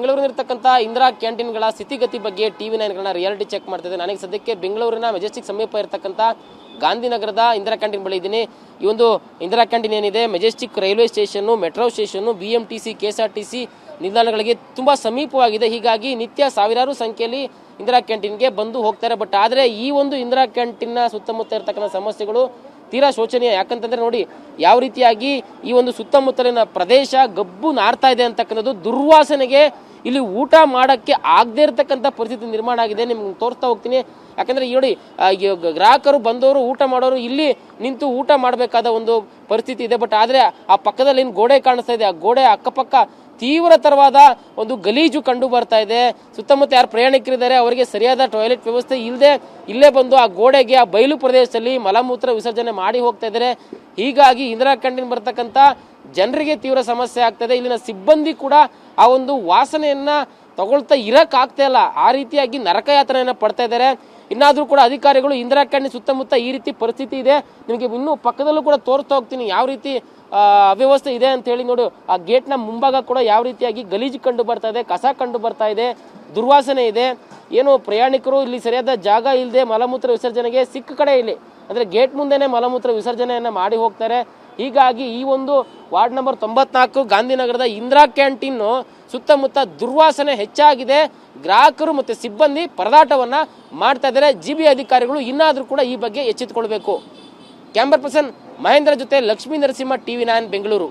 ಬೆಂಗಳೂರಿನಿರ್ತಕ್ಕಂಥ ಇಂದಿರಾ ಕ್ಯಾಂಟೀನ್ಗಳ ಸ್ಥಿತಿಗತಿ ಬಗ್ಗೆ TV9 reality check ಮಾಡ್ತಿದ್ದೆ. ನನಗೆ ಸದ್ಯಕ್ಕೆ ಬೆಂಗಳೂರಿನ ಮೆಜೆಸ್ಟಿಕ್ ಸಮೀಪ ಇರತಕ್ಕಂಥ ಗಾಂಧಿನಗರದ ಇಂದಿರಾ ಕ್ಯಾಂಟೀನ್ ಬಳಿ ಇದ್ದೀನಿ. ಈ ಒಂದು ಇಂದಿರಾ ಕ್ಯಾಂಟೀನ್ ಏನಿದೆ Majestic railway station, metro station, BMTC, KSRTC ನಿಲ್ದಾಣಗಳಿಗೆ ತುಂಬಾ ಸಮೀಪವಾಗಿದೆ. ಹೀಗಾಗಿ ನಿತ್ಯ ಸಾವಿರಾರು ಸಂಖ್ಯೆಯಲ್ಲಿ ಇಂದಿರಾ ಕ್ಯಾಂಟೀನ್ಗೆ ಬಂದು ಹೋಗ್ತಾರೆ. ಬಟ್ ಆದರೆ ಈ ಒಂದು ಇಂದಿರಾ ಕ್ಯಾಂಟೀನ್ನ ಸುತ್ತಮುತ್ತ ಇರತಕ್ಕಂಥ ಸಮಸ್ಯೆಗಳು ತೀರಾ ಶೋಚನೀಯ. ಯಾಕಂತಂದ್ರೆ ನೋಡಿ ಯಾವ ರೀತಿಯಾಗಿ ಈ ಒಂದು ಸುತ್ತಮುತ್ತಲಿನ ಪ್ರದೇಶ ಗಬ್ಬು ನಾರ್ತಾ ಇದೆ ಅಂತಕ್ಕಂಥದ್ದು, ದುರ್ವಾಸನೆಗೆ ಇಲ್ಲಿ ಊಟ ಮಾಡಕ್ಕೆ ಆಗದೆ ಇರತಕ್ಕಂಥ ಪರಿಸ್ಥಿತಿ ನಿರ್ಮಾಣ ಆಗಿದೆ. ನಿಮ್ಗೆ ತೋರಿಸ್ತಾ ಹೋಗ್ತೀನಿ. ಯಾಕಂದ್ರೆ ನೋಡಿ ಗ್ರಾಹಕರು ಬಂದವರು ಊಟ ಮಾಡೋರು ಇಲ್ಲಿ ನಿಂತು ಊಟ ಮಾಡಬೇಕಾದ ಒಂದು ಪರಿಸ್ಥಿತಿ ಇದೆ. ಬಟ್ ಆದರೆ ಆ ಪಕ್ಕದಲ್ಲಿ ಏನು ಗೋಡೆ ಕಾಣಿಸ್ತಾ ಇದೆ, ಆ ಗೋಡೆ ಅಕ್ಕಪಕ್ಕ ತೀವ್ರತರವಾದ ಒಂದು ಗಲೀಜು ಕಂಡು ಬರ್ತಾ ಇದೆ. ಸುತ್ತಮುತ್ತ ಯಾರು ಪ್ರಯಾಣಿಕರಿದ್ದಾರೆ ಅವರಿಗೆ ಸರಿಯಾದ ಟಾಯ್ಲೆಟ್ ವ್ಯವಸ್ಥೆ ಇಲ್ಲದೆ ಇಲ್ಲೇ ಬಂದು ಆ ಗೋಡೆಗೆ, ಆ ಬಯಲು ಪ್ರದೇಶದಲ್ಲಿ ಮಲಮೂತ್ರ ವಿಸರ್ಜನೆ ಮಾಡಿ ಹೋಗ್ತಾ ಇದ್ದಾರೆ. ಹೀಗಾಗಿ ಇಂದಿರಾ ಕ್ಯಾಂಟೀನ್ ಬರ್ತಕ್ಕಂಥ ಜನರಿಗೆ ತೀವ್ರ ಸಮಸ್ಯೆ ಆಗ್ತದೆ. ಇಲ್ಲಿನ ಸಿಬ್ಬಂದಿ ಕೂಡ ಆ ಒಂದು ವಾಸನೆಯನ್ನ ತಗೊಳ್ತಾ ಇರಕ್ ಆಗ್ತಾ ಇಲ್ಲ. ಆ ರೀತಿಯಾಗಿ ನರಕಯಾತನೆಯನ್ನ ಪಡ್ತಾ ಇದ್ದಾರೆ. ಇನ್ನಾದ್ರೂ ಕೂಡ ಅಧಿಕಾರಿಗಳು ಇಂದಿರಾ ಕ್ಯಾಂಟೀನ್ ಸುತ್ತಮುತ್ತ ಈ ರೀತಿ ಪರಿಸ್ಥಿತಿ ಇದೆ. ನಿಮಗೆ ಇನ್ನೂ ಪಕ್ಕದಲ್ಲೂ ಕೂಡ ತೋರಿಸ್ತಾ ಹೋಗ್ತೀನಿ ಯಾವ ರೀತಿ ಅವ್ಯವಸ್ಥೆ ಇದೆ ಅಂತ ಹೇಳಿ. ನೋಡಿ ಆ ಗೇಟ್ ನ ಮುಂಭಾಗ ಕೂಡ ಯಾವ ರೀತಿಯಾಗಿ ಗಲೀಜು ಕಂಡು ಬರ್ತಾ ಇದೆ, ಕಸ ಕಂಡು ಬರ್ತಾ ಇದೆ, ದುರ್ವಾಸನೆ ಇದೆ. ಏನು ಪ್ರಯಾಣಿಕರು ಇಲ್ಲಿ ಸರಿಯಾದ ಜಾಗ ಇಲ್ಲದೆ ಮಲಮೂತ್ರ ವಿಸರ್ಜನೆಗೆ ಸಿಕ್ಕ ಕಡೆ ಇಲ್ಲಿ ಅಂದ್ರೆ ಗೇಟ್ ಮುಂದೆನೆ ಮಲಮೂತ್ರ ವಿಸರ್ಜನೆಯನ್ನ ಮಾಡಿ ಹೋಗ್ತಾರೆ. ಹೀಗಾಗಿ ಈ ಒಂದು ವಾರ್ಡ್ ನಂಬರ್ 94 ಗಾಂಧಿನಗರದ ಇಂದಿರಾ ಕ್ಯಾಂಟೀನ್ ಸುತ್ತಮುತ್ತ ದುರ್ವಾಸನೆ ಹೆಚ್ಚಾಗಿದೆ. ಗ್ರಾಹಕರು ಮತ್ತೆ ಸಿಬ್ಬಂದಿ ಪರದಾಟವನ್ನ ಮಾಡ್ತಾ ಇದ್ದಾರೆ. GB ಅಧಿಕಾರಿಗಳು ಇನ್ನಾದ್ರೂ ಕೂಡ ಈ ಬಗ್ಗೆ ಎಚ್ಚೆತ್ತುಕೊಳ್ಬೇಕು. ಕ್ಯಾಮರಾ ಪರ್ಸನ್ ಮಹೇಂದ್ರ ಜೊತೆ ಲಕ್ಷ್ಮೀ ನರಸಿಂಹ, TV9 ಬೆಂಗಳೂರು.